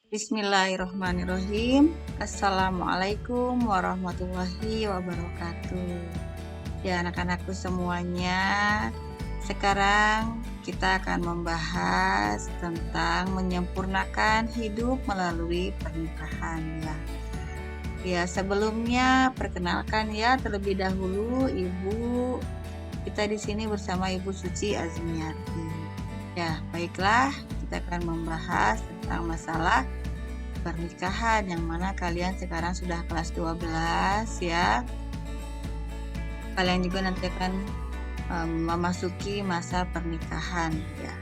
Bismillahirrahmanirrahim. Assalamualaikum warahmatullahi wabarakatuh. Ya, anak-anakku semuanya, sekarang kita akan membahas tentang menyempurnakan hidup melalui pernikahan ya. Ya, sebelumnya perkenalkan ya terlebih dahulu Ibu. Kita di sini bersama Ibu Suci Azmiati. Ya, baiklah, kita akan membahas tentang masalah pernikahan yang mana kalian sekarang sudah kelas 12 ya. Kalian juga nanti akan memasuki masa pernikahan ya.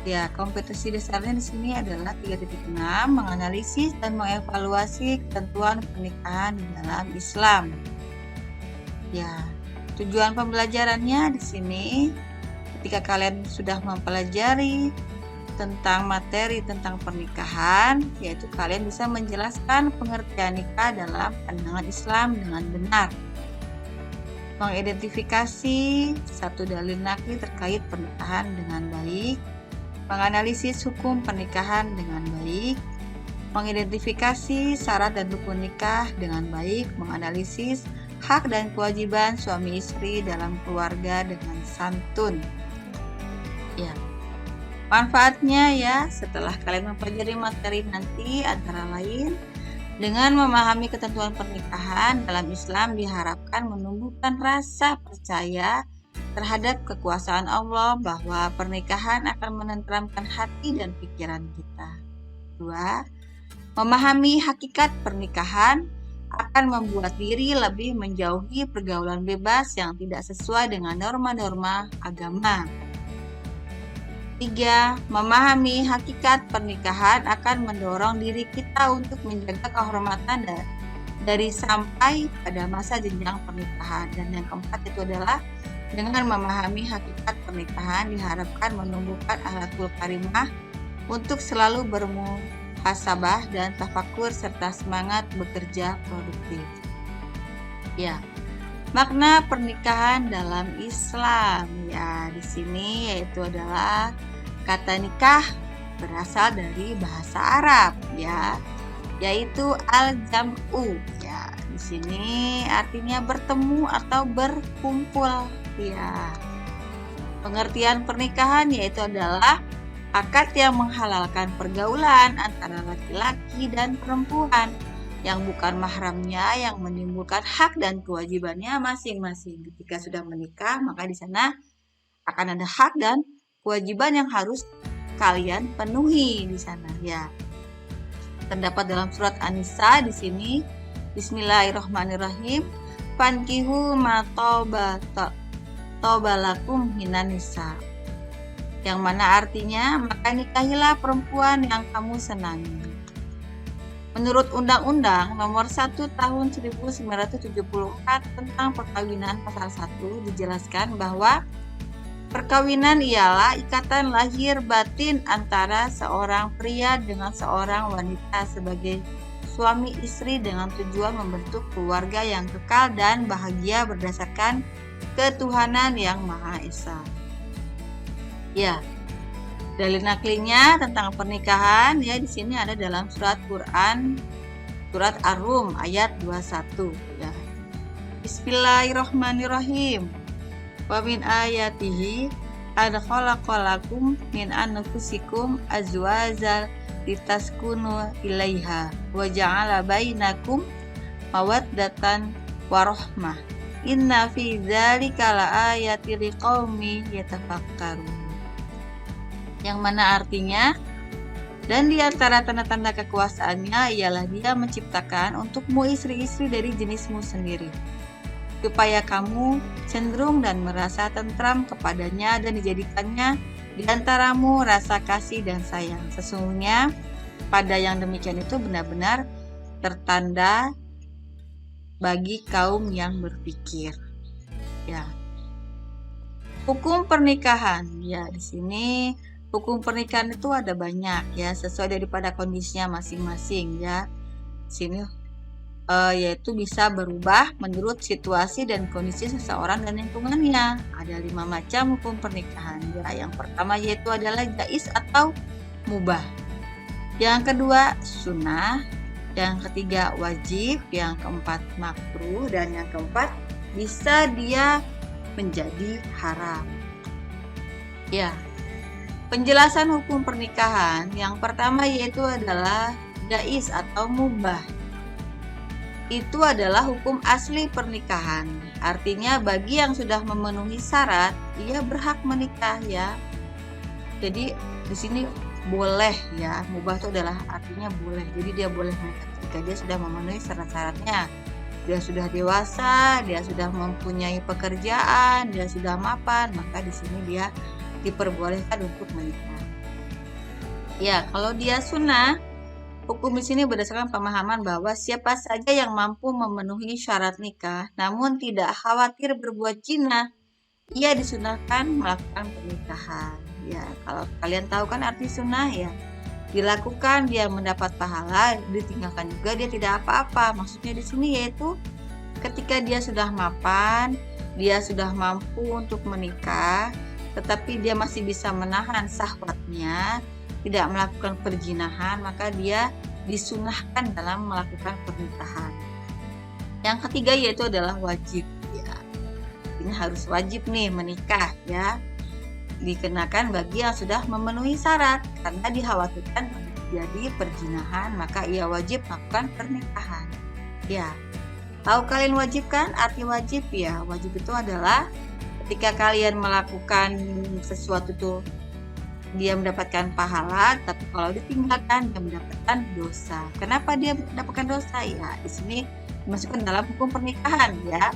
Ya, kompetisi dasarnya di sini adalah 3.6 menganalisis dan mengevaluasi ketentuan pernikahan di dalam Islam. Ya, tujuan pembelajarannya di sini ketika kalian sudah mempelajari tentang materi tentang pernikahan, yaitu kalian bisa menjelaskan pengertian nikah dalam pandangan Islam dengan benar, mengidentifikasi satu dalil nakli terkait pernikahan dengan baik, menganalisis hukum pernikahan dengan baik, mengidentifikasi syarat dan rukun nikah dengan baik, menganalisis hak dan kewajiban suami istri dalam keluarga dengan santun. Ya, manfaatnya ya, setelah kalian mempelajari materi nanti antara lain dengan memahami ketentuan pernikahan dalam Islam diharapkan menumbuhkan rasa percaya terhadap kekuasaan Allah bahwa pernikahan akan menenteramkan hati dan pikiran kita. 2. Memahami hakikat pernikahan akan membuat diri lebih menjauhi pergaulan bebas yang tidak sesuai dengan norma-norma agama. 3. Memahami hakikat pernikahan akan mendorong diri kita untuk menjaga kehormatan dari sampai pada masa jenjang pernikahan. Dan yang keempat itu adalah dengan memahami hakikat pernikahan diharapkan menumbuhkan akhlakul karimah untuk selalu bermuhasabah dan tafakur serta semangat bekerja produktif. Ya. Makna pernikahan dalam Islam ya, di sini yaitu adalah kata nikah berasal dari bahasa Arab ya, yaitu al-jam'u ya. Di sini artinya bertemu atau berkumpul ya. Pengertian pernikahan yaitu adalah akad yang menghalalkan pergaulan antara laki-laki dan perempuan yang bukan mahramnya, yang menimbulkan hak dan kewajibannya masing-masing. Ketika sudah menikah, maka di sana akan ada hak dan kewajiban yang harus kalian penuhi di sana ya. Terdapat dalam surat An-Nisa di sini, Bismillahirrahmanirrahim, fankihu ma tobalakum minan nisa. Yang mana artinya, maka nikahilah perempuan yang kamu senangi. Menurut Undang-Undang Nomor 1 Tahun 1974 tentang Perkawinan Pasal 1 dijelaskan bahwa perkawinan ialah ikatan lahir batin antara seorang pria dengan seorang wanita sebagai suami istri dengan tujuan membentuk keluarga yang kekal dan bahagia berdasarkan ketuhanan yang Maha Esa. Ya. Dalil naklinya tentang pernikahan ya di sini ada dalam surat Quran surat Ar-Rum ayat 21 ya. Bismillahirrahmanirrahim. Wa min ayatihi ad khalaqalakum min anfusikum azwajan litaskunu ilaiha wa ja'ala bainakum mawaddatan warahmah. Inna fi dzalika laayatil liqaumin yatafakkarun. Yang mana artinya, dan di antara tanda-tanda kekuasaannya ialah dia menciptakan untukmu istri-istri dari jenismu sendiri, supaya kamu cenderung dan merasa tentram kepadanya dan dijadikannya di antaramu rasa kasih dan sayang. Sesungguhnya pada yang demikian itu benar-benar tertanda bagi kaum yang berpikir. Ya. Hukum pernikahan. Ya, di sini hukum pernikahan itu ada banyak ya, sesuai daripada kondisinya masing-masing ya. Sini yaitu bisa berubah menurut situasi dan kondisi seseorang dan lingkungannya. Ada 5 macam hukum pernikahan ya. Yang pertama yaitu adalah jaiz atau mubah. Yang kedua sunnah, yang ketiga wajib, yang keempat makruh, dan yang keempat bisa dia menjadi haram. Ya, penjelasan hukum pernikahan yang pertama yaitu adalah jaiz atau mubah. Itu adalah hukum asli pernikahan. Artinya bagi yang sudah memenuhi syarat, ia berhak menikah ya. Jadi di sini boleh ya, mubah itu adalah artinya boleh. Jadi dia boleh menikah jika dia sudah memenuhi syarat-syaratnya. Dia sudah dewasa, dia sudah mempunyai pekerjaan, dia sudah mapan, maka di sini dia diperbolehkan untuk menikah. Ya, kalau dia sunnah, hukum di sini berdasarkan pemahaman bahwa siapa saja yang mampu memenuhi syarat nikah, namun tidak khawatir berbuat zina, ia disunahkan melakukan pernikahan. Ya, kalau kalian tahu kan arti sunnah ya, dilakukan dia mendapat pahala, ditinggalkan juga dia tidak apa-apa. Maksudnya di sini yaitu ketika dia sudah mapan, dia sudah mampu untuk menikah, tetapi dia masih bisa menahan syahwatnya, tidak melakukan perzinahan, maka dia disunahkan dalam melakukan pernikahan. Yang ketiga yaitu adalah wajib ya. Ini harus wajib nih menikah ya. Dikenakan bagi yang sudah memenuhi syarat karena dikhawatirkan terjadi perzinahan, maka ia wajib melakukan pernikahan. Ya. Tahu kalian wajib kan? Arti wajib ya. Wajib itu adalah ketika kalian melakukan sesuatu tuh dia mendapatkan pahala, tapi kalau ditinggalkan dia mendapatkan dosa. Kenapa dia mendapatkan dosa? Ya, di sini dimasukkan dalam hukum pernikahan ya.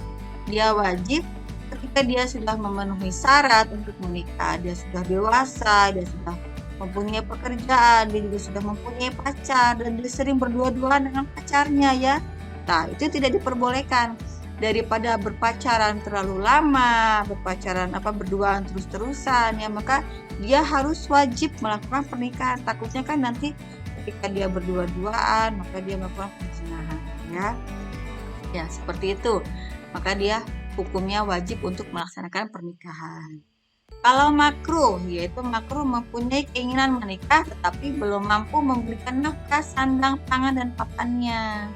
Dia wajib ketika dia sudah memenuhi syarat untuk menikah, dia sudah dewasa, dia sudah mempunyai pekerjaan, dia juga sudah mempunyai pacar dan dia sering berdua-duaan dengan pacarnya ya. Nah, itu tidak diperbolehkan. Daripada berpacaran terlalu lama, berduaan terus-terusan ya, maka dia harus wajib melakukan pernikahan. Takutnya kan nanti ketika dia berdua-duaan maka dia melakukan perzinahan ya. Ya, seperti itu. Maka dia hukumnya wajib untuk melaksanakan pernikahan. Kalau makruh, yaitu makruh mempunyai keinginan menikah tetapi belum mampu memberikan nafkah, sandang, pangan dan papannya.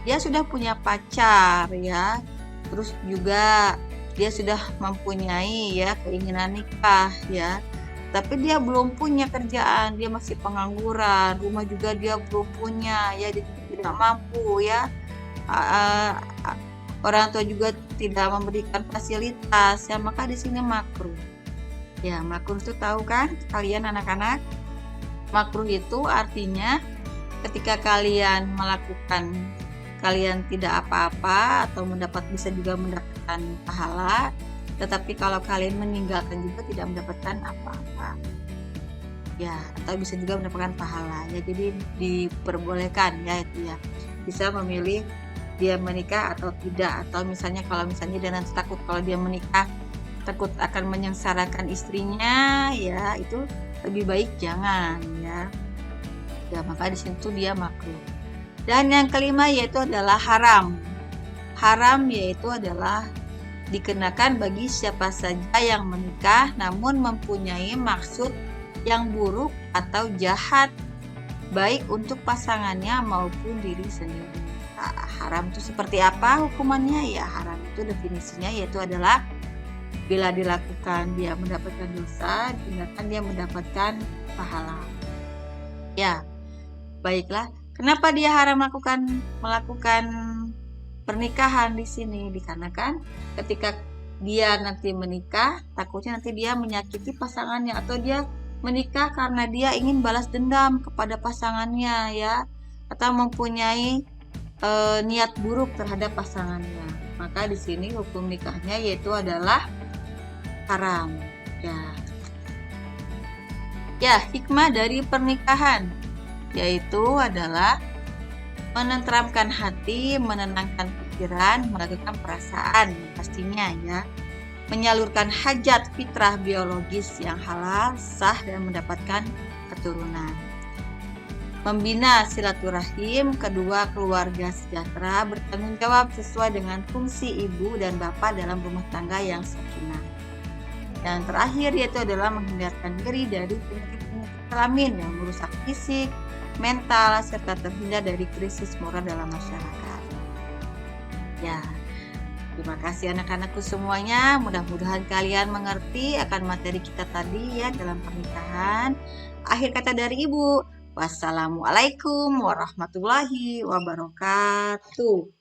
Dia sudah punya pacar ya, terus juga dia sudah mempunyai ya keinginan nikah ya, tapi dia belum punya kerjaan, dia masih pengangguran, rumah juga dia belum punya ya, dia tidak mampu ya, orang tua juga tidak memberikan fasilitas ya, maka di sini makruh ya. Makruh itu tahu kan kalian anak-anak? Makruh itu artinya ketika kalian tidak apa-apa atau bisa juga mendapatkan pahala, tetapi kalau kalian meninggalkan juga tidak mendapatkan apa-apa ya, atau bisa juga mendapatkan pahala ya. Jadi diperbolehkan ya, itu ya, bisa memilih dia menikah atau tidak, atau misalnya kalau dia nanti takut kalau dia menikah takut akan menyengsarakan istrinya ya, itu lebih baik jangan ya. Ya, maka di situ dia makruh. Dan yang kelima yaitu adalah haram. Haram yaitu adalah dikenakan bagi siapa saja yang menikah namun mempunyai maksud yang buruk atau jahat, baik untuk pasangannya maupun diri sendiri. Nah, haram itu seperti apa hukumannya? Ya, haram itu definisinya yaitu adalah bila dilakukan dia mendapatkan dosa, ditinggalkan dia mendapatkan pahala. Ya, baiklah. Kenapa dia haram melakukan pernikahan di sini? Dikarenakan ketika dia nanti menikah, takutnya nanti dia menyakiti pasangannya, atau dia menikah karena dia ingin balas dendam kepada pasangannya ya, atau mempunyai niat buruk terhadap pasangannya. Maka di sini hukum nikahnya yaitu adalah haram ya. Ya, hikmah dari pernikahan yaitu adalah menenteramkan hati, menenangkan pikiran, melakukan perasaan pastinya ya, menyalurkan hajat fitrah biologis yang halal, sah dan mendapatkan keturunan, membina silaturahim, kedua keluarga sejahtera, bertanggung jawab sesuai dengan fungsi ibu dan bapak dalam rumah tangga yang sakinah. Dan terakhir yaitu adalah menghindarkan diri dari penyakit kelamin yang merusak fisik, mental, serta terhindar dari krisis moral dalam masyarakat. Ya, terima kasih anak-anakku semuanya. Mudah-mudahan kalian mengerti akan materi kita tadi ya dalam pernikahan. Akhir kata dari Ibu, wassalamualaikum warahmatullahi wabarakatuh.